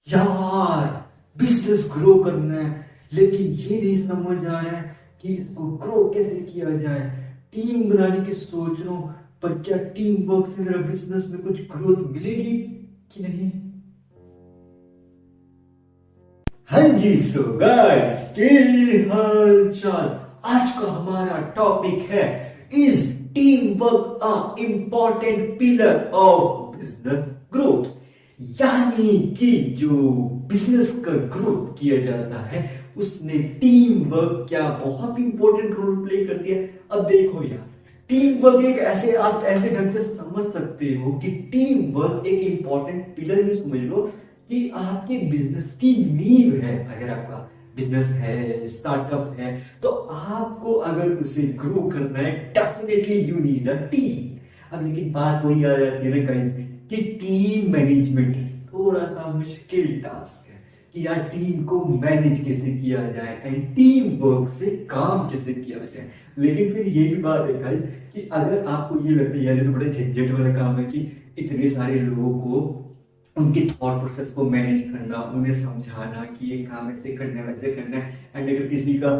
यार business grow करना है, लेकिन ये नहीं समझ आ रहा है कि इसको ग्रो कैसे किया जाए। टीम बनाने की सोच रहा हूँ, पर क्या टीम वर्क से मेरा बिजनेस में कुछ ग्रोथ मिलेगी कि नहीं। हाँ जी, सो गाइस के हाल चाल। आज का हमारा टॉपिक है, is team work a important pillar of business growth. यानी कि जो बिजनेस का ग्रोथ किया जाता है उसमें टीम वर्क क्या बहुत इंपॉर्टेंट रोल प्ले करती है। अब देखो यार, टीम वर्क एक ऐसे, आप ऐसे ढंग से समझ सकते हो कि टीम वर्क एक इंपॉर्टेंट पिलर ही समझ लो कि आपके बिजनेस की नींव है। अगर आपका बिजनेस है, स्टार्टअप है, तो आपको अगर उसे ग्रो करना है, definitely you need a team. अब लेकिन बात वही आ जाती है ना गाइस, कि टीम मैनेजमेंट थोड़ा सा मुश्किल टास्क है कि यार टीम को मैनेज कैसे किया जाए एंड टीम वर्क से काम कैसे किया जाए। लेकिन फिर ये भी बात है गाइस कि अगर आपको ये लगता है यार ये तो बड़े झंझट वाला काम है कि इतने सारे लोगों को उनके थॉट प्रोसेस को मैनेज करना, उन्हें समझाना कि ये काम ऐसे करना है वैसे करना है, एंड अगर किसी का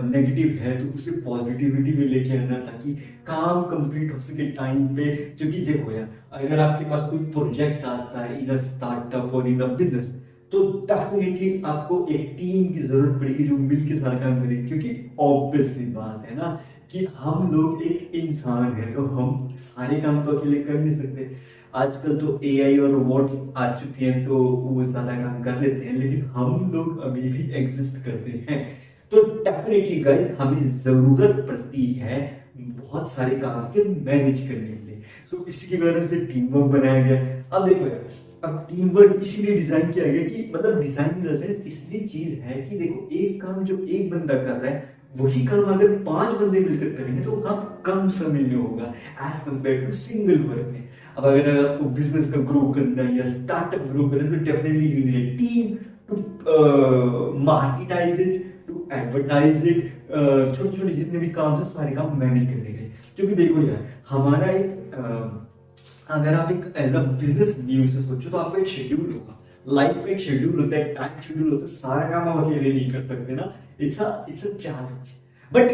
नेगेटिव है तो उसे पॉजिटिविटी में लेके आना ताकि काम कंप्लीट हो सके टाइम पे। क्योंकि देखो यार, अगर आपके पास कोई प्रोजेक्ट आता है इन स्टार्टअप और इन बिजनेस, तो डेफिनेटली आपको एक टीम की जरूरत पड़ेगी जो मिलकर सारा काम करे। क्योंकि ऑब्वियस सी बात है ना कि हम लोग एक इंसान है, तो हम सारे काम तो अकेले कर नहीं सकते। आजकल तो एआई और रोबोट्स आ चुके हैं तो वो सारा काम कर लेते हैं, लेकिन हम लोग अभी भी एग्जिस्ट करते हैं। तो डेफिनेटली गाइस हमें जरूरत पड़ती है बहुत सारे काम के मैनेज करने के लिए। सो इसी के कारण से टीम वर्क बनाया गया। अब देखो यार, अब टीम वर्क इसीलिए डिजाइन किया गया कि मतलब डिजाइन इन द सेंस इसलिए चीज है कि देखो, एक काम जो एक बंदा कर रहा है वही काम अगर 5 बंदे मिलकर करेंगे तो वो काम कम समय में होगा as compare to single work में। अब अगर आपको बिजनेस का ग्रो करना है या स्टार्टअप ग्रो करना है तो definitely you need a team to marketise it, to advertise it, छोटे छोटे जितने भी काम है सारे काम मैनेज करने के लिए। क्योंकि देखो यार, हमारा एक अगर आप एक एज अ बिजनेस व्यू से सोचो तो आपका एक शेड्यूल होगा, लाइफ का एक शेड्यूल होता है, टाइम शेड्यूल होता है, सारा काम आप अकेले नहीं कर सकते ना। It's a challenge, but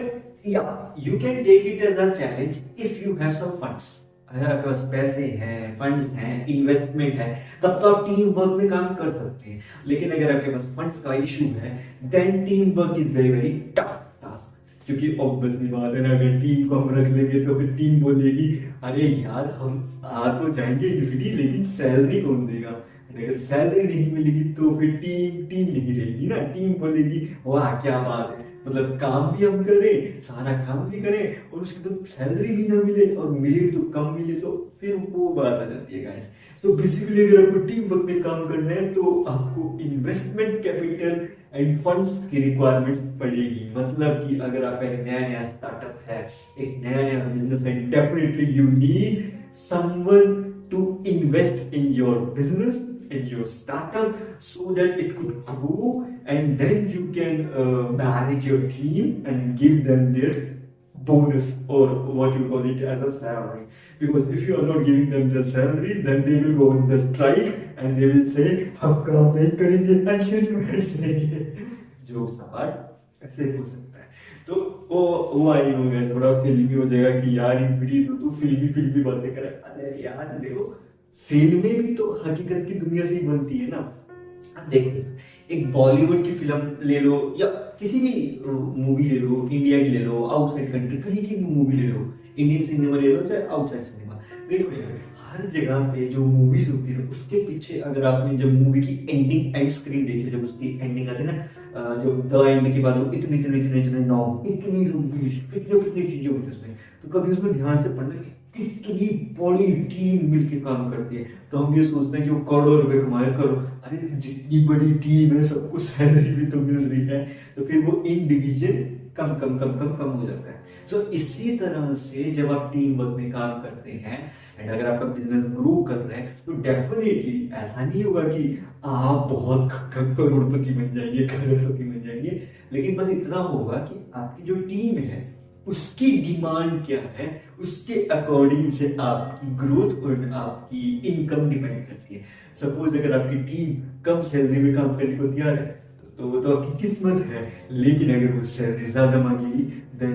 yeah you can take it as a challenge if you have some funds. अगर आपके पास पैसे हैं, फंड्स हैं, इन्वेस्टमेंट है, तब तो आप टीम वर्क में काम कर सकते हैं। लेकिन अगर आपके पास फंड्स का इशू है, then team work is very very tough task. क्योंकि ऑब्वियसली बात है ना, अगर टीम को हम रख लेंगे तो फिर टीम बोलेगी अरे यार हम आ तो जाएंगे यूनिटी, लेकिन सैलरी कौन देगा। अगर सैलरी नहीं मिलेगी तो फिर टीम टीम नहीं रहेगी ना। टीम बोलेगी वाह क्या बात है, मतलब काम भी हम करें, सारा काम भी करें और उसकी तो सैलरी भी ना मिले, और मिले तो कम मिले, तो फिर वो बात आ जाती है गाइस। तो बेसिकली अगर आपको टीम वर्क में काम करना है तो आपको इन्वेस्टमेंट कैपिटल एंड फंड्स की रिक्वायरमेंट पड़ेगी। मतलब कि अगर आपका एक नया नया स्टार्टअप है, एक नया नया बिजनेस है, definitely you need someone to invest in your business, in your startup, so that it could grow, and then you can manage your team and give them their bonus, or what you call it as a salary. Because if you are not giving them the salary, then they will go on the strike and they will say हम काम नहीं करेंगे and you will say jokes apart, ऐसे हो सकता है। तो वो आई हो गया, थोड़ा फिल्मी हो जाएगा कि यार इन वीडियो तो फिल्मी फिल्मी बातें करे। अरे यार देखो, फिल्में भी तो हकीकत की दुनिया से ही बनती है ना। देखो, एक बॉलीवुड की फिल्म ले लो या किसी भी मूवी ले लो, इंडिया की ले लो, आउटसाइड कंट्री कहीं की मूवी ले लो, इंडियन सिनेमा ले लो चाहे आउटसाइड सिनेमा। देखो यार, हर जगह पे जो मूवीज होती है उसके पीछे अगर आपने जब मूवी की एंडिंग एंड स्क्रीन देखी, जब उसकी एंडिंग आती है ना, जो द एंड के बाद इतने इतने इतने इतने नाम, इतनी लंबी, कितने कितनी चीजें होती है उसमें, तो कभी उसमें ध्यान से पढ़ना कि कितनी बड़ी टीम मिलके काम करती है। तो हम ये सोचते हैं कि वो करोड़ों रुपए कमाए, करो, अरे जितनी बड़ी टीम है सबको सैलरी भी तो मिल रही है, तो फिर वो इन डिवीजन कम कम कम कम कम हो जाता है। सो इसी तरह से जब आप टीम वर्क में काम करते हैं एंड अगर आपका बिजनेस ग्रो कर रहा है तो डेफिनेटली ऐसा नहीं होगा कि आप बहुत करोड़पति बन जाएंगे, करोड़पति बन जाएंगे, लेकिन बस इतना होगा कि आपकी जो टीम है उसकी डिमांड क्या है, उसके अकॉर्डिंग से आपकी ग्रोथ और आपकी इनकम डिपेंड करती है। सपोज अगर आपकी टीम कम सैलरी में काम करने को तैयार है तो वो तो आपकी किस्मत है, लेकिन अगर वो सैलरी ज्यादा मांगेगी then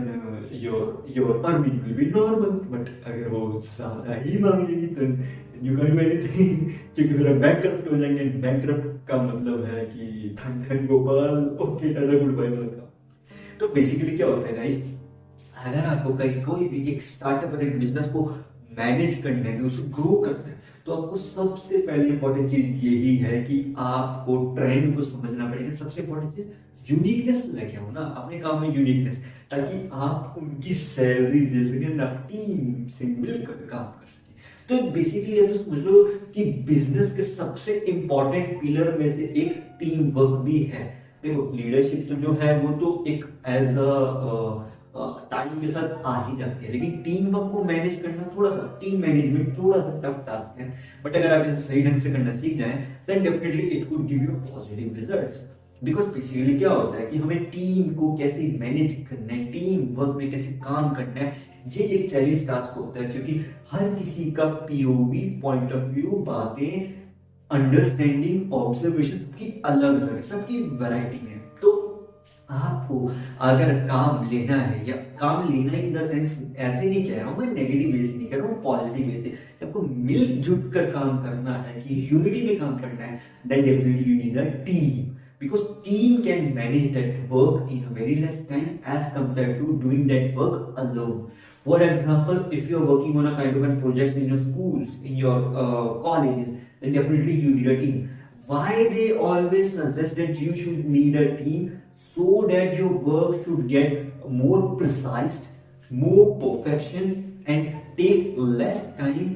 your earning will be normal, but अगर वो ज्यादा ही मांगेगी then you can do anything, क्योंकि फिर आप बैंकरप्ट हो जाएंगे। बैंकरप्ट का मतलब है कि धन धन गोपाल, okay tata good bye welcome. तो बेसिकली क्या होता है गाइस, अगर आपको कहीं कोई भी एक स्टार्टअप और एक बिजनेस को मैनेज करने में, उसको ग्रो करना है, तो आपको सबसे पहले इंपॉर्टेंट चीज यही है कि आपको ट्रेंड को समझना पड़ेगा। सबसे इंपॉर्टेंट चीज यूनिकनेस लेके आओ ना अपने काम में, यूनिकनेस, ताकि आप उनकी सैलरी दे सकें, आप टीम से मिलकर काम कर सकें। तो बेसिकली ये तो समझ लो कि बिजनेस के सबसे इंपॉर्टेंट पिलर में से एक टीम वर्क भी है। देखो लीडरशिप तो जो है वो तो एक एज अ टाइम के साथ आ ही जाती है, लेकिन टीम वर्क को मैनेज करना थोड़ा सा, टीम मैनेजमेंट थोड़ा सा टफ टास्क है। बट अगर आप इसे सही ढंग से करना सीख जाएं then definitely it could give you positive results. Because basically क्या होता है कि हमें टीम को कैसे मैनेज करना है, टीम वर्क में कैसे काम करना है, ये एक चैलेंज टास्क होता है, क्योंकि हर किसी का पीओवी पॉइंट ऑफ व्यू, बातें, अंडरस्टैंडिंग, ऑब्जर्वेशन सबकी अलग अलग है, सबकी वैरायटी है। तो आपको अगर काम लेना है, या काम लेना इन द सेंस ऐसे नहीं कह रहा हूं मैं, नेगेटिव वे से नहीं कह रहा हूं, पॉजिटिव वे से, आपको मिलजुल कर काम करना है, कि यूनिटी में काम करना है, then definitely you need a team, because team can manage that work in a very less time as compared to doing that work alone. For example, if you are working on a kind of a project in your schools, in your colleges, then definitely you need a team. Why they always suggest that you should need a team, so that your work should get more precise, more perfection, and take less time,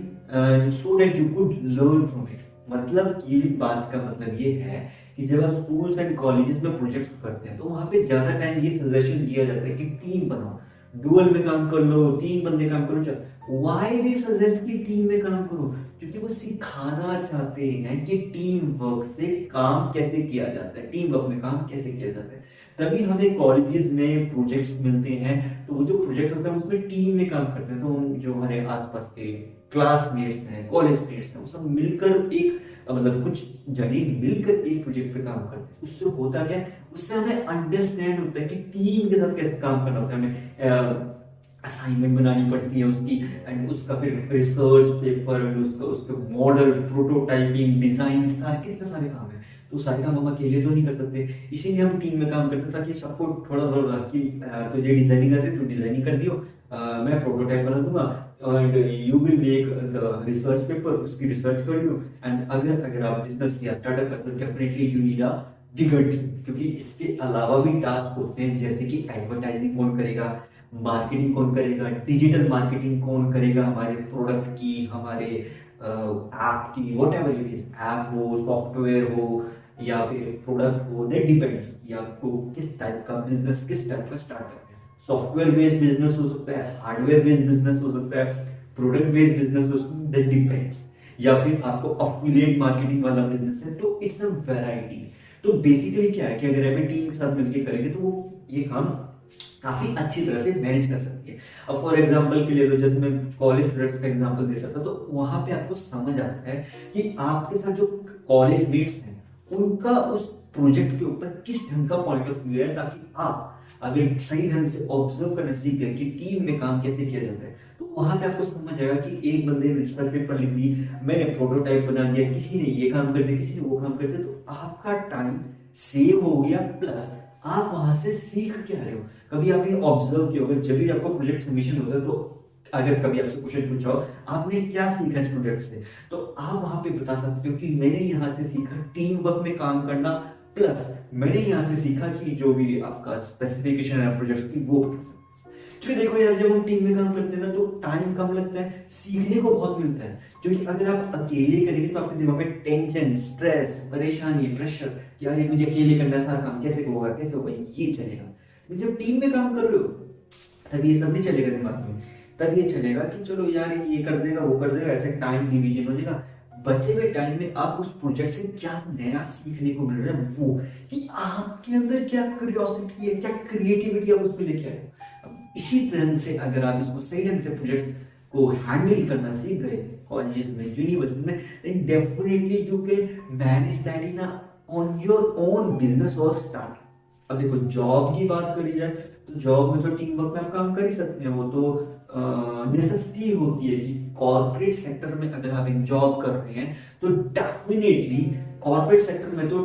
so that you could learn from it. मतलब ये बात का मतलब ये है कि जब आप स्कूल्स एंड कॉलेजेस में प्रोजेक्ट्स करते हैं तो वहां पे ज्यादा टाइम ये सजेशन दिया जाता है कि टीम बनाओ, डुअल में काम कर लो, 3 बंदे काम करो। चलो व्हाई दे सजेस्ट कि टीम में काम करो, क्योंकि वो सिखाना चाहते हैं कि टीम वर्क से काम कैसे किया जाता है, टीम वर्क में काम कैसे किया जाता है। तभी हमें कॉलेजेस में प्रोजेक्ट्स मिलते हैं, तो वो जो प्रोजेक्ट होता है उसमें टीम में काम करते हैं। तो जो हमारे आसपास के क्लासमेट्स हैं, कॉलेज मेट्स हैं, वो सब मिलकर एक मतलब कुछ जने मिलकर एक प्रोजेक्ट पे काम करते हैं। उससे होता क्या है, उससे हमें अंडरस्टैंड होता है कि टीम के साथ कैसे काम करना होता है। हमें असाइनमेंट बनानी पड़ती है उसकी, एंड उसका फिर रिसर्च पेपर, उसका मॉडल, प्रोटोटाइपिंग, डिजाइन, सारे कितने सारे काम है। तो सारे काम हम अकेले तो नहीं कर सकते, इसीलिए हम टीम में काम करते हैं, ताकि सबको थोड़ा थोड़ा कि तुझे डिजाइनिंग करते तो डिजाइनिंग कर दियो, मैं प्रोटोटाइप बना दूंगा, and you will make the research paper, उसकी रिसर्च कर लो। एंड अगर आप बिजनेस या स्टार्टअप करते हो definitely you need a bigger team, क्योंकि इसके अलावा भी टास्क होते हैं, जैसे कि एडवर्टाइजिंग कौन करेगा, मार्केटिंग कौन करेगा, डिजिटल मार्केटिंग कौन करेगा हमारे प्रोडक्ट की, हमारे ऐप की, व्हाटएवर इट इज, ऐप हो, सॉफ्टवेयर हो या फिर प्रोडक्ट हो, दैट डिपेंड्स कि आपको किस टाइप का बिजनेस, किस टाइप का स्टार्टअप है। सॉफ्टवेयर बेस्ड बिजनेस हो सकता है, हार्डवेयर बेस्ड बिजनेस हो सकता है, प्रोडक्ट बेस्ड बिजनेस हो सकता है, दैट डिपेंड्स, या फिर आपको अफिलिएट मार्केटिंग वाला बिजनेस है, तो इट्स अ वैरायटी। तो बेसिकली क्या है कि अगर आप टीम के साथ मिलकर करेंगे तो वो ये काम काफी अच्छी तरह से मैनेज कर सकती है। अब फॉर एग्जांपल के लिए तो जैसे मैं कॉलेज प्रोजेक्ट्स का एग्जांपल दे सकता, तो वहां पे आपको समझ आता है कि आपके साथ जो कॉलेज मेट्स हैं उनका उस प्रोजेक्ट के ऊपर किस ढंग का पॉइंट ऑफ व्यू है, ताकि आप अगर सही ढंग से ऑब्जर्व करना सीख गए कि टीम में काम कैसे किया जाता है, तो वहां पे आपको समझ आएगा कि एक बंदे ने रिसर्च पेपर लिख दी, मैंने प्रोटोटाइप बना दिया, किसी ने ये काम कर दिया, किसी ने वो काम कर दिया, तो आपका टाइम सेव हो गया, प्लस आप वहां से सीख क्या रहे हो। कभी आपने ऑब्जर्व किया होगा, जब भी आपको प्रोजेक्ट सबमिशन होता है, तो अगर कभी आपसे क्वेश्चन पूछा हो आपने क्या सीखा इस प्रोजेक्ट से, तो आप वहां पे बता सकते हो कि मैंने यहाँ से सीखा टीम वर्क में काम करना, प्लस मैंने यहाँ से सीखा कि जो भी आपका स्पेसिफिकेशन है प्रोजेक्ट की वो। क्योंकि देखो यार, जब हम टीम में काम करते हैं ना तो टाइम कम लगता है, सीखने को बहुत मिलता है। क्योंकि अगर आप अकेले करेंगे तो आपके दिमाग में टेंशन, स्ट्रेस, परेशानी, प्रेशर कि यार ये मुझे अकेले करना है, सारा काम कैसे होगा, कैसे होगा, ये चलेगा। जब टीम में काम कर रहे हो तब ये सब नहीं चलेगा दिमाग में, तब ये चलेगा कि चलो यार ये कर देगा, वो कर देगा, ऐसे टाइम डिवीजन हो जाएगा। बचे हुए टाइम में आप उस प्रोजेक्ट से क्या नया सीखने को मिल रहा है, वो कि आपके अंदर क्या क्यूरियोसिटी है, क्या क्रिएटिविटी आप उसमें लेके आए। इसी तरह से अगर आप इसको सही ढंग से प्रोजेक्ट को हैंडल करना सीख गए कॉलेजेस में, यूनिवर्सिटी में, then definitely you can manage that in on your own business और स्टार्ट। अब देखो जॉब की बात करी जाए तो जॉब में तो टीम वर्क में आप काम कर ही सकते हैं, वो तो नेसेसिटी होती है कि कॉर्पोरेट सेक्टर में अगर आप एक जॉब कर रहे हैं तो डेफिनेटली कॉर्पोरेट सेक्टर में तो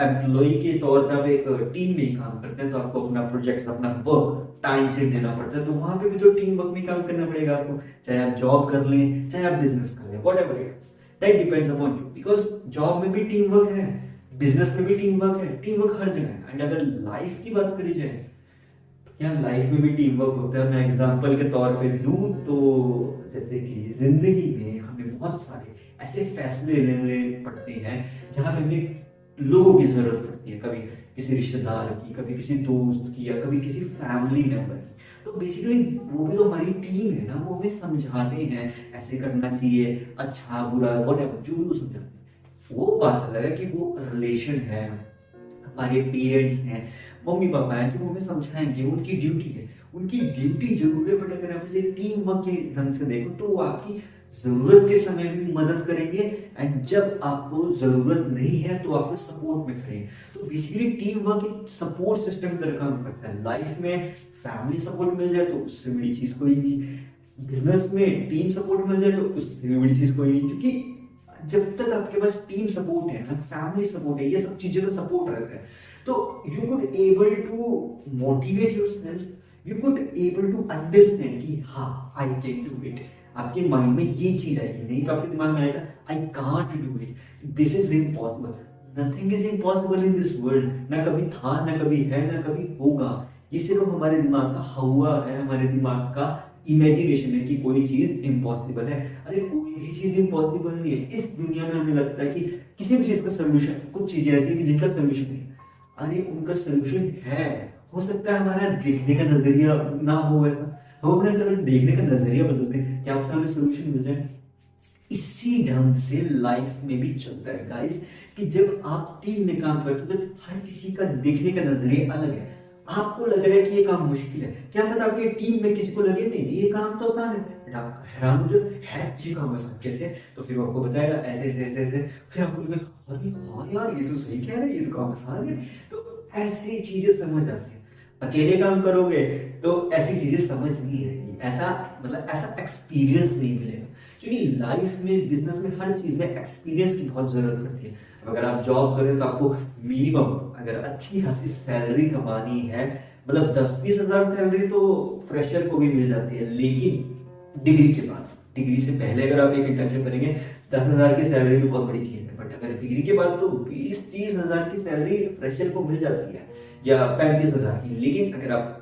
एम्प्लॉय के तौर पर आप एक टीम में ही काम करते हैं, तो आपको अपना प्रोजेक्ट अपना वर्क टाइम से देना पड़ता है, तो वहां पे भी तो टीम वर्क में काम करना पड़ेगा आपको, चाहे आप जॉब कर लें चाहे आप बिजनेस कर लें, whatever it is, that depends upon you, because job में भी टीम वर्क है, बिजनेस में भी टीम वर्क है, टीम वर्क हर जगह है। एंड अगर लाइफ की बात करी जाए यार लाइफ में भी टीम वर्क होता है। मैं एग्जांपल के तौर पे लूं तो जैसे कि जिंदगी में हमें बहुत सारे ऐसे फैसले लेने पड़ते हैं जहां पे हमें लोगों की जरूरत पड़ती है, कभी किसी रिश्तेदार की, कभी किसी दोस्त की, या कभी किसी फैमिली मेंबर की। तो बेसिकली वो भी तो हमारी टीम है ना, वो हमें समझाते हैं ऐसे करना चाहिए, अच्छा बुरा व्हाटएवर जो भी समझाते हैं। वो बात अलग है कि वो रिलेशन है, हमारे पेरेंट्स हैं, मम्मी पापा हैं, कि वो हमें समझाएंगे, उनकी ड्यूटी है, उनकी ड्यूटी जरूर है, बट अगर आप इसे टीम वर्क के ढंग से देखो तो वो आपकी जरूरत के समय भी मदद करेंगे, एंड जब आपको जरूरत नहीं है तो आपको सपोर्ट में करेंगे। तो बेसिकली टीम वर्क एक सपोर्ट सिस्टम की तरह काम करता है। लाइफ में फैमिली सपोर्ट मिल जाए तो उससे बड़ी चीज कोई नहीं, बिजनेस में टीम सपोर्ट मिल जाए तो उससे बड़ी चीज कोई नहीं, क्योंकि जब तक आपके पास टीम सपोर्ट है ना, फैमिली सपोर्ट है, ये सब चीजें का सपोर्ट रहता है, तो you could able to motivate yourself, you could able to understand कि हाँ आई कैन डू इट। आपके माइंड में ये चीज आएगी, नहीं तो आपके दिमाग में आएगा I can't do it, this is impossible, nothing is impossible in this world. ना कभी था, ना कभी है, ना कभी होगा। ये सिर्फ हमारे दिमाग का हवा है, हमारे दिमाग का इमेजिनेशन है कि कोई चीज इम्पॉसिबल है। अरे कोई भी चीज इम्पॉसिबल नहीं है। इस दुनिया में हमें लगता है कि किसी भी चीज का सोल्यूशन, कुछ चीजें ऐसी हैं जिनका सोल्यूशन नहीं, अरे उनका सोल्यूशन है। हो सकता है हमारा देखने का नजरिया ना हो वैसा, हम अपने तरफ देखने का नजरिया बदल दें, क्या पता हमें सोल्यूशन मिल जाए। इसी ढंग से लाइफ में भी चलता है गाइस, कि जब आप टीम में काम करते हो तो हर किसी का देखने का नजरिया अलग है। आपको लग रहा है कि ये काम मुश्किल है, क्या पता आपकी टीम में किसी को लगे नहीं ये काम तो आसान है, बट आप हैरान हो जो है ये काम आसान कैसे, तो फिर वो आपको बताएगा ऐसे ऐसे ऐसे ऐसे, फिर आपको लगेगा अरे हाँ यार ये तो सही कह रहे हैं, ये तो काम आसान है। तो ऐसी चीजें समझ आती है। अकेले काम करोगे तो ऐसी चीजें समझ नहीं आएगी, ऐसा मतलब ऐसा एक्सपीरियंस नहीं मिलेगा, क्योंकि लाइफ में, बिजनेस में, हर चीज में एक्सपीरियंस की बहुत जरूरत पड़ती है। अगर आप जॉब करें तो आपको मिनिमम अगर अच्छी खासी सैलरी कमानी है, मतलब 10-20 हजार सैलरी तो फ्रेशर को भी मिल जाती है, लेकिन डिग्री के बाद, डिग्री से पहले अगर आप एक इंटर्नशिप करेंगे 10,000 की सैलरी भी बहुत बड़ी चीज है, बट अगर डिग्री के बाद तो 20-30 हजार की सैलरी फ्रेशर को मिल जाती है, या 35,000 की। लेकिन अगर आप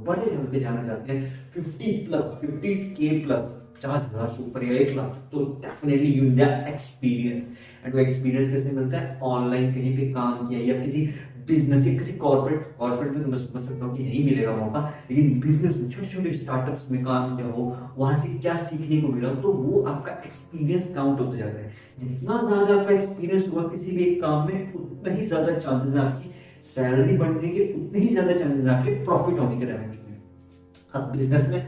बड़े लेवल पे जाना चाहते हैं 50K प्लस 50,000 से ऊपर या 1 लाख, तो definitely you need experience. And वो एक्सपीरियंस कैसे मिलता है? ऑनलाइन कहीं पे काम किया या किसी बिजनेस या किसी कॉर्पोरेट में तो मैं समझ सकता हूँ कि नहीं मिलेगा मौका, लेकिन बिजनेस में, छोटे छोटे स्टार्टअप्स में काम किया हो, वहां से क्या सीखने को मिला, तो वो आपका एक्सपीरियंस काउंट होता जाता है। जितना ज्यादा आपका एक्सपीरियंस हुआ किसी भी एक काम में, उतना ही ज्यादा चांसेस है आपकी सैलरी बढ़ने के, उतने ही ज्यादा चांसेस है आपके प्रॉफिट होने के रेवेन्यू में। अब बिजनेस में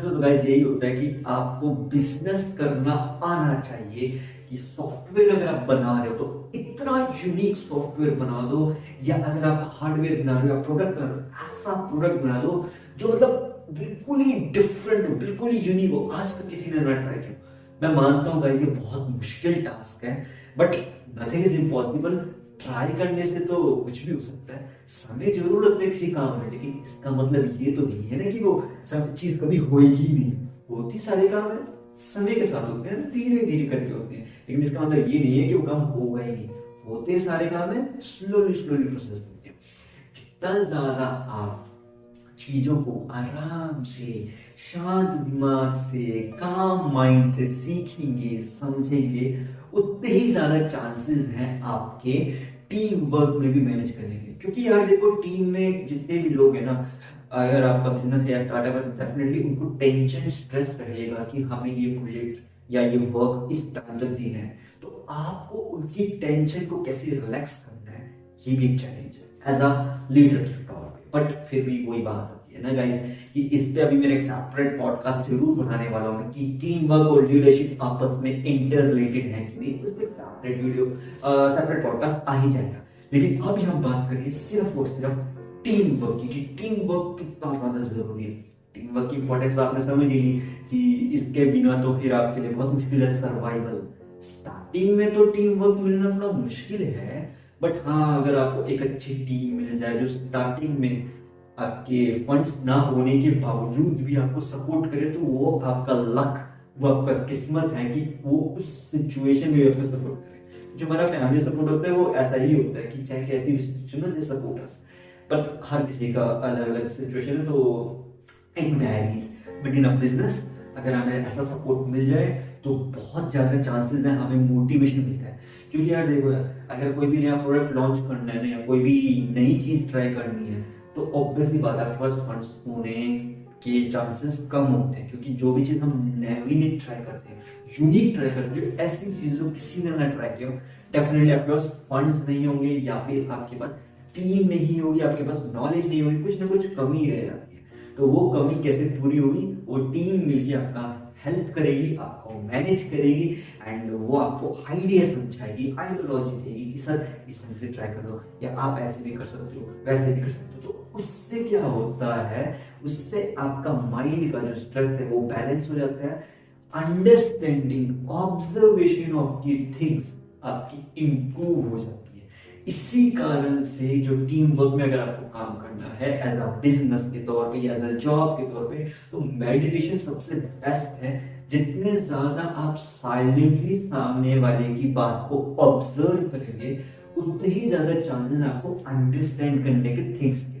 तो गाइस यही होता है कि आपको बिजनेस करना आना चाहिए, कि सॉफ्टवेयर अगर आप बना रहे हो तो इतना यूनिक सॉफ्टवेयर बना दो, या अगर आप हार्डवेयर बना रहे हो, प्रोडक्ट बना रहे हो, ऐसा प्रोडक्ट बना दो जो मतलब बिल्कुल ही डिफरेंट हो, बिल्कुल ही यूनिक हो। आज तक किसी ने ना ट्राई किया। मैं मानता हूँ गाइस ये बहुत मुश्किल टास्क है, but nothing is impossible. Try करने से तो कुछ भी हो सकता है। समय जरूर लगता है किसी काम में, लेकिन इसका मतलब ये तो नहीं है ना कि वो सब चीज कभी होएगी ही नहीं। होती सारे काम है, समय के साथ होते हैं, धीरे धीरे करके होते हैं, लेकिन इसका मतलब ये नहीं है कि वो काम होगा ही नहीं। होते सारे काम है, स्लोली स्लोली प्रोसेस होते हैं। जितना ज्यादा आप चीजों को आराम से, शांत दिमाग से, काम माइंड से सीखेंगे, समझेंगे, उतने ही ज्यादा चांसेस हैं आपके टीम वर्क में भी मैनेज करने के। क्योंकि यार देखो, टीम में जितने भी लोग हैं ना, अगर आपका बिजनेस या स्टार्टअप है, डेफिनेटली उनको टेंशन, स्ट्रेस रहेगा कि हमें ये प्रोजेक्ट या ये वर्क इस टाइम तक देना है। तो आपको उनकी टेंशन को कैसे रिलैक्स करना है, ये भी एक चैलेंज है एज अ लीडर के तौर पे। बट फिर भी वही बात आती है ना गाइस, कि इस पे अभी मेरा एक सेपरेट पॉडकास्ट जरूर बनाने वाला हूँ कि टीम वर्क और लीडरशिप आपस में इंटर रिलेटेड है कि नहीं, उस पर सेपरेट वीडियो सेपरेट पॉडकास्ट आ ही जाएगा। लेकिन अभी हम बात करेंगे सिर्फ और सिर्फ टीम वर्क की, कि टीम वर्क कितना ज्यादा जरूरी है। टीम वर्क की इंपॉर्टेंस आपने समझ ही ली कि इसके बिना तो फिर आपके लिए बहुत मुश्किल है सर्वाइवल। स्टार्टिंग में तो टीम वर्क मिलना थोड़ा मुश्किल है, बट हाँ अगर आपको एक अच्छी टीम मिल जाए जो स्टार्टिंग में आपके फंड्स ना होने के बावजूद भी आपको सपोर्ट करे, तो वो आपका लक, वो आपका किस्मत है कि वो उस सिचुएशन में आपको सपोर्ट करे। जो हमारा फैमिली सपोर्ट होता है वो ऐसा ही होता है कि चाहे कैसी भी सिचुएशन हो, जैसे सपोर्टर्स, बट हर किसी का अलग अलग सिचुएशन है, तो it varies. But in a business अगर हमें ऐसा सपोर्ट मिल जाए तो बहुत ज्यादा चांसेस है हमें मोटिवेशन मिलता है। क्योंकि यार देखो, अगर कोई भी नया प्रोडक्ट लॉन्च करना है या कोई भी नई चीज ट्राई करनी है, तो ऑब्वियसली बात है आपके पास फंड्स होने के चांसेस कम होते हैं। क्योंकि जो भी चीज हम नई ट्राई करते हैं, यूनिक ट्राई करते हैं, ऐसी चीज जो किसी ने ना ट्राई किया, डेफिनेटली आपके पास फंड्स नहीं होंगे, या फिर आपके पास टीम नहीं होगी, आपके पास नॉलेज नहीं होगी, कुछ ना कुछ कमी रह जाती है। तो वो कमी कैसे पूरी होगी? वो टीम मिलके आपका हेल्प करेगी, आपको मैनेज करेगी, एंड वो आपको आइडिया समझाएगी, आइडियोलॉजी देगी कि सर इस ढंग से ट्राई करो, या आप ऐसे भी कर सकते हो, वैसे भी कर सकते हो। तो उससे क्या होता है, उससे आपका माइंड का जो स्ट्रेस है वो बैलेंस हो जाता है, understanding, observation of the things आपकी इंप्रूव हो जाती है। इसी कारण से जो टीम वर्क में अगर आपको काम करना है एज अ बिजनेस के तौर पे या एज अ जॉब के तौर पे, तो मेडिटेशन सबसे बेस्ट है। जितने ज्यादा आप साइलेंटली सामने वाले की बात को ऑब्जर्व करेंगे, उतने ही ज्यादा चांसेस आपको अंडरस्टैंड करने के थिंग्स के।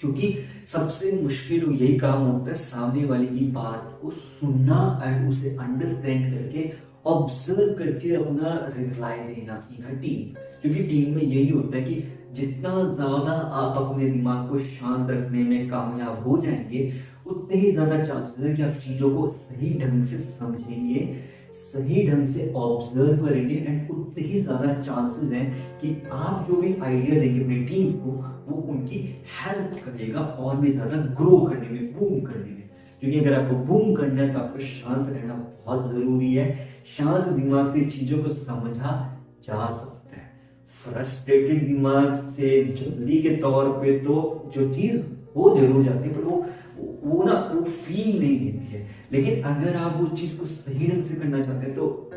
क्योंकि सबसे मुश्किल यही काम होता है, सामने वाले की बात को सुनना एंड उसे अंडरस्टैंड करके ऑब्जर्व करके अपना रिप्लाई देना इन अ टीम। क्योंकि टीम में यही होता है कि जितना ज्यादा आप अपने दिमाग को शांत रखने में कामयाब हो जाएंगे, उतने ही ज्यादा चांसेस है कि आप चीजों को सही ढंग से समझेंगे, सही ढंग से ऑब्जर्व करेंगे, एंड उतने ही ज्यादा चांसेस हैं कि आप जो भी आइडिया देंगे अपनी टीम को, वो उनकी हेल्प करेगा और भी ज्यादा ग्रो करने में, बूम करने में। क्योंकि अगर आपको बूम करना है तो आपको शांत रहना बहुत जरूरी है। शांत दिमाग से चीजों को समझा जा सकता है। फ्रस्ट्रेटेड दिमाग से जल्दी के तौर पे तो जो चीज हो जरूर जाती है, पर वो ना वो फील नहीं देती है। लेकिन अगर आप वो चीज को सही ढंग से करना चाहते हैं, तो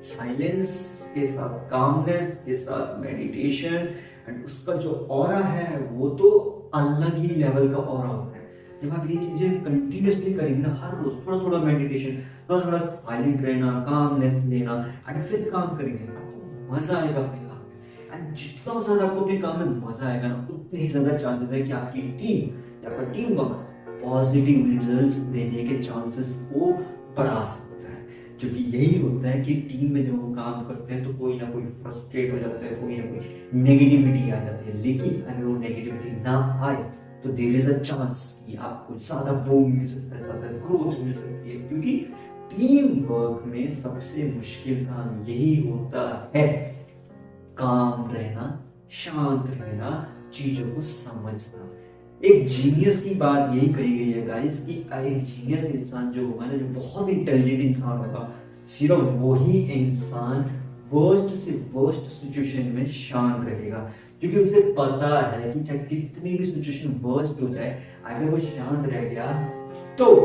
साइलेंस के साथ, कामनेस के साथ मेडिटेशन, एंड उसका जो ऑरा है वो तो अलग ही लेवल का ऑरा होता है। जब आप ये चीजें कंटिन्यूअसली करेंगे ना, हर रोज थोड़ा थोड़ा मेडिटेशन, थोड़ा थोड़ा साइलेंट रहना, कामनेस लेना, एंड फिर काम करेंगे, आपको मजा आएगा अपने काम में। एंड जितना ज्यादा आपको अपने काम में मजा आएगा ना, उतने ही ज्यादा चांसेस है कि आपकी टीम या आपका टीम वर्क पॉजिटिव रिजल्ट्स देने के चांसेस को बढ़ा सकता है। क्योंकि यही होता है कि टीम में जब हम काम करते हैं तो कोई ना कोई फ्रस्ट्रेट हो जाता है, कोई ना कोई नेगेटिविटी आ जाती है। लेकिन अगर वो नेगेटिविटी ना आए तो देयर इज अ चांस कि आपको ज्यादा बूम मिल सकता है, ज्यादा ग्रोथ मिल सकती है। क्योंकि टीम वर्क में सबसे मुश्किल काम यही होता है, काम रहना, शांत रहना, चीजों को समझना। एक जीनियस की बात यही कही गई है गाइस कि एक जीनियस इंसान जो होगा ना, जो बहुत इंटेलिजेंट इंसान होगा, सिर्फ वही इंसान वर्स्ट से वर्स्ट सिचुएशन में शांत रहेगा। क्योंकि उसे पता है कि चाहे कितनी भी सिचुएशन वर्स्ट हो जाए, अगर वो शांत रह गया तो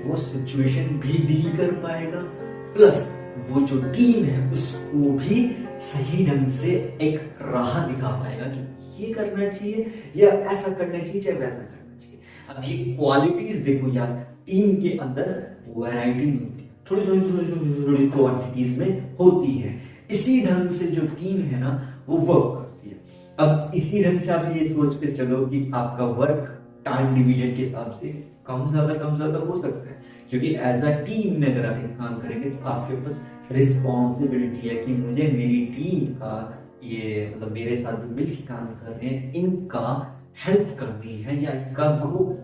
वो सिचुएशन भी डील कर पाएगा, प्लस वो जो टीम है उसको भी सही ढंग से एक राह दिखा पाएगा कि ये करना चाहिए या ऐसा करना चाहिए, चाहे वैसा करना चाहिए। अब ये क्वालिटीज देखो यार, टीम के अंदर वैरायटी होती है, थोड़ी क्वांटिटीज में होती है। इसी ढंग से जो टीम है ना, वो वर्क करती है। अब इसी ढंग से आप ये सोच कर चलो कि आपका वर्क टाइम डिवीजन के हिसाब से कम ज्यादा हो सकता है। क्योंकि एज अ टीम में अगर आप एक काम करेंगे तो आपके पास रिस्पॉन्सिबिलिटी है कि मुझे मेरी टीम का, ये मतलब मेरे साथ जो मिलकर काम कर रहे हैं, इनका हेल्प करनी है या इनका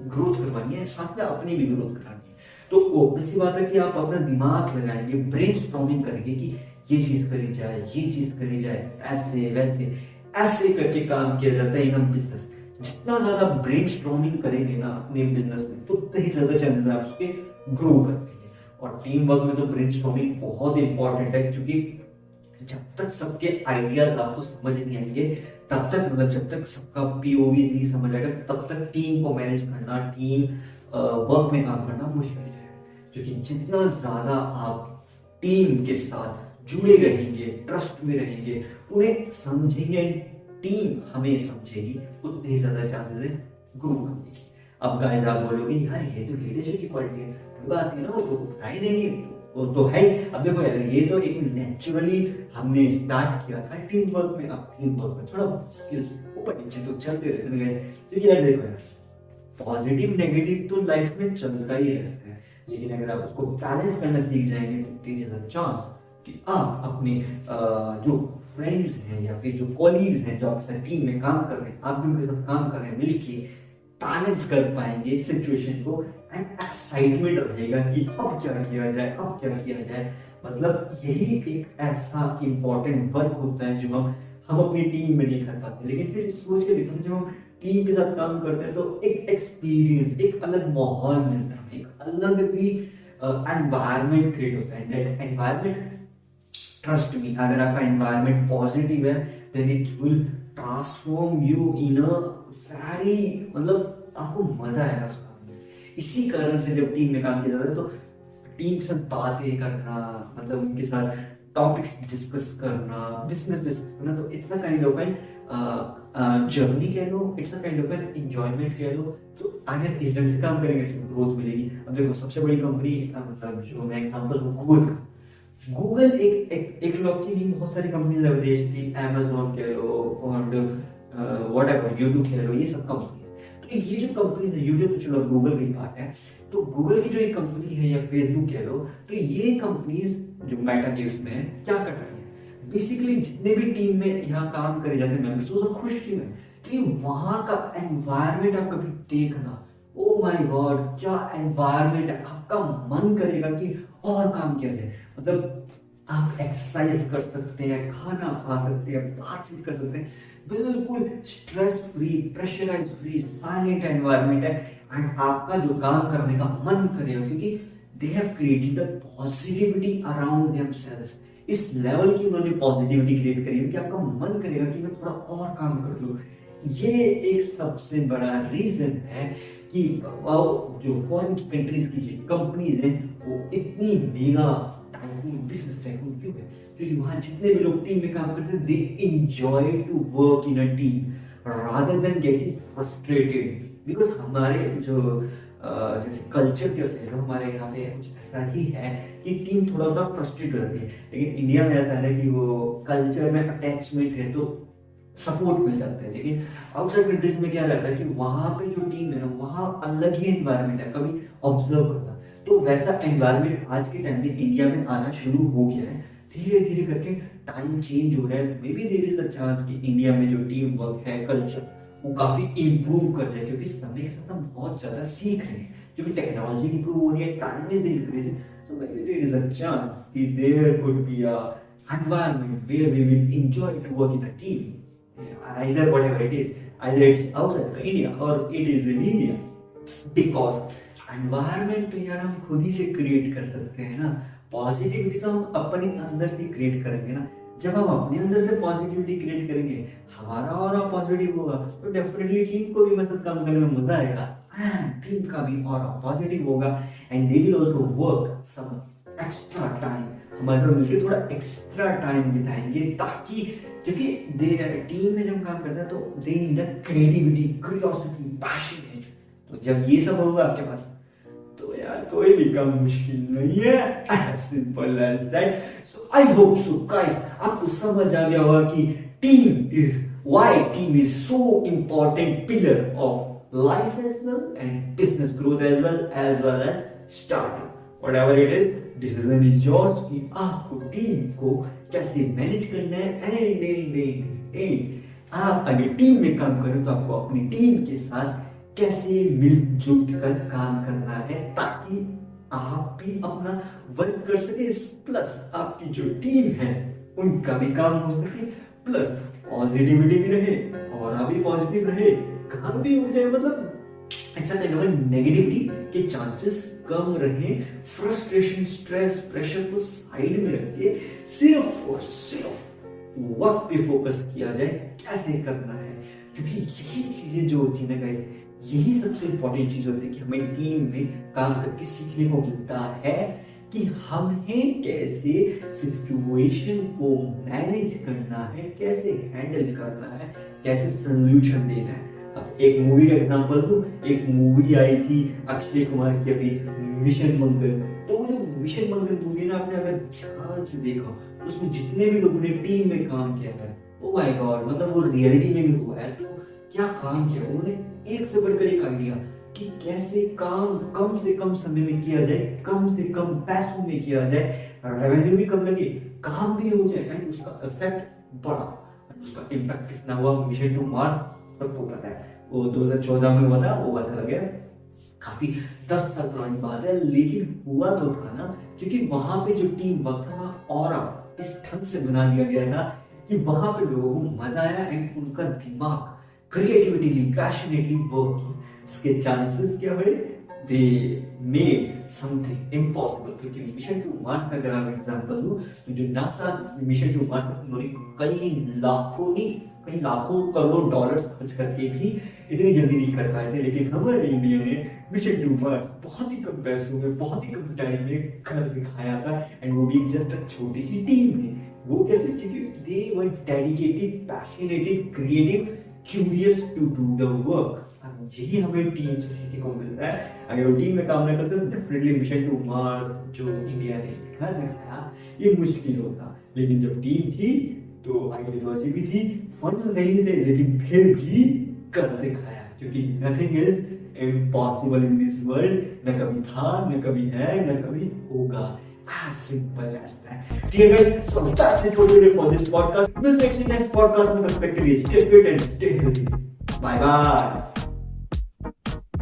ग्रोथ करवानी है, साथ में अपनी भी ग्रोथ करानी है। तो ऑब्वियस सी बात है कि आप अपना दिमाग लगाएंगे, ब्रेनस्टॉर्मिंग करेंगे कि ये चीज करी जाए, ये चीज करी जाए, ऐसे वैसे ऐसे करके काम किया जाता है इन बिजनेस। जितना ज्यादा ब्रेनस्टॉर्मिंग करेंगे ना अपने बिजनेस में, तो उतने ही ज्यादा चांसेस है आपके ग्रो करने के। और टीम वर्क में तो ब्रेनस्टॉर्मिंग बहुत इंपॉर्टेंट है, क्योंकि जब तक सबके आइडियाज आपको समझ नहीं आएंगे, तब तक मतलब जब तक सबका पीओवी नहीं समझ आएगा, तब तक टीम को मैनेज करना, टीम वर्क में काम करना मुश्किल है। क्योंकि जितना ज्यादा आप टीम के साथ जुड़े रहेंगे, ट्रस्ट में रहेंगे, उन्हें समझेंगे, टीम हमें समझेगी, उतने ही ज्यादा चांसेस है ग्रो करने की। अब गाइस आप बोलोगे यार ये तो लीडरशिप की क्वालिटी है, बात है ना, वो तो बता ही देंगे, वो तो है। अब देखो यार, ये तो एक नेचुरली हमने स्टार्ट किया था टीम वर्क में। अब टीम वर्क में थोड़ा स्किल्स ऊपर नीचे तो चलते रहते हैं, क्योंकि यार देखो यार, पॉजिटिव नेगेटिव तो लाइफ में चलता ही रहता है, लेकिन अगर आप उसको बैलेंस करना सीख जाएंगे तो देयर इज अ चांस कि आप अपने जो फ्रेंड्स हैं या फिर जो कॉलीग्स हैं जो आपके साथ टीम में काम कर रहे हैं, आप भी उनके साथ काम कर रहे हैं, मिलके बैलेंस कर पाएंगे सिचुएशन को, एंड एक्साइटमेंट रहेगा कि अब क्या किया जाए, अब क्या किया जाए। मतलब यही एक ऐसा इंपॉर्टेंट वर्क होता है जो हम अपनी टीम में नहीं कर पाते। लेकिन फिर सोच के देखो, जब हम टीम के साथ काम करते हैं तो एक एक्सपीरियंस, एक अलग माहौल मिलता है, एक अलग भी एनवायरनमेंट क्रिएट होता है। दैट एनवायरनमेंट, ट्रस्ट मी, अगर आपका एनवायरनमेंट पॉजिटिव है, then it will transform you in a very, मतलब आपको मजा आएगा उस काम में। इसी कारण से जब टीम में काम किया जाता है तो टीम के साथ बातें करना, मतलब उनके साथ टॉपिक्स डिस्कस करना, बिजनेस डिस्कस करना, तो it's a kind of an journey कह लो, it's a kind of an enjoyment कह लो। तो अगर इस ढंग से काम करेंगे तो ग्रोथ मिलेगी। अब देखो सबसे बड़ी कंपनी, मतलब जो मैं एग्जांपल हूँ गूगल का, गूगल एक लोग की नहीं, बहुत सारी कंपनीज है विदेश की, Amazon कह लो और व्हाटएवर, YouTube कह लो, ये सब कंपनी। तो ये जो कंपनी है, YouTube तो चलो गूगल की पार्ट है, तो गूगल की जो एक कंपनी है या फेसबुक कह लो, तो ये कंपनीज जो मेटा के उसमें है, क्या कर रही है, बेसिकली जितने भी टीम में यहाँ काम करे जाते हैं मेंबर्स, वो सब खुश टीम है। तो ये वहां का एनवायरनमेंट आप कभी देखना, ओ माय गॉड क्या एनवायरनमेंट है, आपका मन करेगा कि और काम किया जाए। मतलब आप एक्सरसाइज कर सकते हैं, खाना खा सकते हैं, बातचीत कर सकते हैं, बिल्कुल stress free, pressurize free, silent environment है, एंड आपका जो काम करने का मन करेगा, क्योंकि they have created the positivity around themselves. इस लेवल की उन्होंने पॉजिटिविटी क्रिएट करी है कि आपका मन करेगा कि मैं थोड़ा और काम कर लूं। ये एक सबसे बड़ा रीजन है कि जो फॉरेन की कंट्रीज की जो कंपनीज हैं वो इतनी मेगा बिजनेस टाइकून क्यों है, क्योंकि वहां जितने भी लोग टीम में काम करते हैं, they enjoy to work in a team rather than getting frustrated. Because हमारे जो जैसे कल्चर के होते हैं, हमारे यहाँ पे कुछ ऐसा ही है कि टीम थोड़ा थोड़ा फ्रस्ट्रेट हो जाती है, लेकिन इंडिया में ऐसा है कि वो कल्चर में अटैचमेंट है तो सपोर्ट मिल जाता है। लेकिन आउटसाइड कंट्रीज में क्या रहता है कि वहां पे जो टीम है वहां अलग ही एनवायरनमेंट है, कभी ऑब्जर्व करना। तो वैसा एनवायरनमेंट आज के टाइम में इंडिया में आना शुरू हो गया है, धीरे धीरे करके टाइम चेंज हो रहा है। May be there is a chance कि इंडिया में जो टीम वर्क है, कल्चर, वो काफी इंप्रूव कर जाए, क्योंकि समय के साथ हम बहुत ज्यादा सीख रहे हैं, क्योंकि टेक्नोलॉजी इंप्रूव हो रही है, time is increasing, so may B there is a chance कि there could be a environment where we will enjoy to work in a team, either whatever it is, either it is outside India or it is in India, because environment तो यार हम खुद ही से create कर सकते हैं ना। Positivity तो हम अपने अंदर से क्रिएट करेंगे ना। जब हम अपने अंदर से पॉजिटिविटी क्रिएट करेंगे, हमारा और पॉजिटिव होगा, तो डेफिनेटली टीम को भी मतलब काम करने में मजा आएगा, टीम का भी और पॉजिटिव होगा, and they will also work some extra time, हमारे साथ मिलकर थोड़ा एक्स्ट्रा टाइम बिताएंगे, ताकि क्योंकि टीम में जब काम करता है तो they need a creativity, curiosity, passion है। तो जब ये सब होगा आपके पास, तो यार कोई भी काम मुश्किल नहीं है, as simple as that. So I hope so guys, आपको समझ आ गया होगा कि why team is so important pillar of life as well and business growth as well as starting whatever it is. Decision is yours कि आपको team को कैसे manage करना है, एंड आप अगर टीम में काम करें तो आपको अपनी टीम के साथ कैसे मिलजुल कर काम करना है, ताकि आप भी अपना वर्क कर सके, प्लस आपकी जो टीम है उनका भी काम हो सके, प्लस पॉजिटिविटी भी रहे और अभी पॉजिटिव रहे, काम भी हो जाए, मतलब ऐसा नेगेटिविटी के चांसेस कम रहे। फ्रस्ट्रेशन, स्ट्रेस, प्रेशर को साइड में रख के सिर्फ और सिर्फ वक्त पे फोकस किया जाए, कैसे करना है। क्योंकि यही चीजें जो होती है ना गाइस, यही सबसे इंपॉर्टेंट चीज होती है कि हमें टीम में काम करके सीखने को मिलता है कि हमें कैसे सिचुएशन को मैनेज करना है, कैसे हैंडल करना है, कैसे सोल्यूशन देना है। अब एक मूवी का एग्जांपल दूं, एक मूवी आई थी अक्षय कुमार की अभी, मिशन मंगल। तो वो जो मिशन मंगल मूवी ना, आपने अगर ध्यान से देखा उसमें जितने भी लोगों ने टीम में काम किया है, ओ माय गॉड, मतलब वो रियलिटी में भी हुआ है। तो क्या काम किया उन्होंने, एक से बढ़कर एक आइडिया कि कैसे काम कम से कम समय में किया जाए, कम से कम पैसों में किया जाए, रेवेन्यू भी कम लगे, काम भी हो जाए एंड उसका इफेक्ट बड़ा। उसका इम्पैक्ट कितना हुआ, मिशन टू मार्स सबको पता है, वो 2014 में हुआ था, वो बता गया, काफी 10 साल पुरानी बात है, लेकिन हुआ तो था ना, क्योंकि वहां पे जो टीम वर्क था और इस ढंग से बना दिया गया था कि वहां पे लोगों को मजा आया एंड उनका दिमाग क्रिएटिविटीली, पैशनेटली वर्क किया। इसके चांसेस क्या हुए, दे मेड समथिंग इम्पॉसिबल। क्योंकि मिशन टू मार्स का अगर आप एग्जांपल दूं, तो जो नासा मिशन टू मार्स उन्होंने कई लाखों करोड़ डॉलर्स खर्च करके भी इतनी जल्दी नहीं कर पाए थे, लेकिन हमारे इंडिया ने मिशन टू मार्स बहुत ही कम पैसों में, बहुत ही कम टाइम में कर दिखाया था, एंड वो भी जस्ट एक छोटी सी टीम में। वो कैसे, क्योंकि they were dedicated, passionated, creative, curious to do the work. यही हमें टीम से सीखने को मिलता है। अगर वो टीम में काम नहीं करते तो डेफिनेटली मिशन टू मार्स जो इंडिया ने दिखाया ये मुश्किल होता। लेकिन जब टीम थी तो आइडियोलॉजी भी थी, फंड्स नहीं थे, लेकिन फिर भी कर दिखाया, क्योंकि nothing is impossible in this world. न कभी था, न कभी है, न कभी होगा। Simple as that. ठीक है guys, so that's it for today for this podcast. We'll next podcast में, तब तक के लिए stay fit and stay healthy. Bye bye.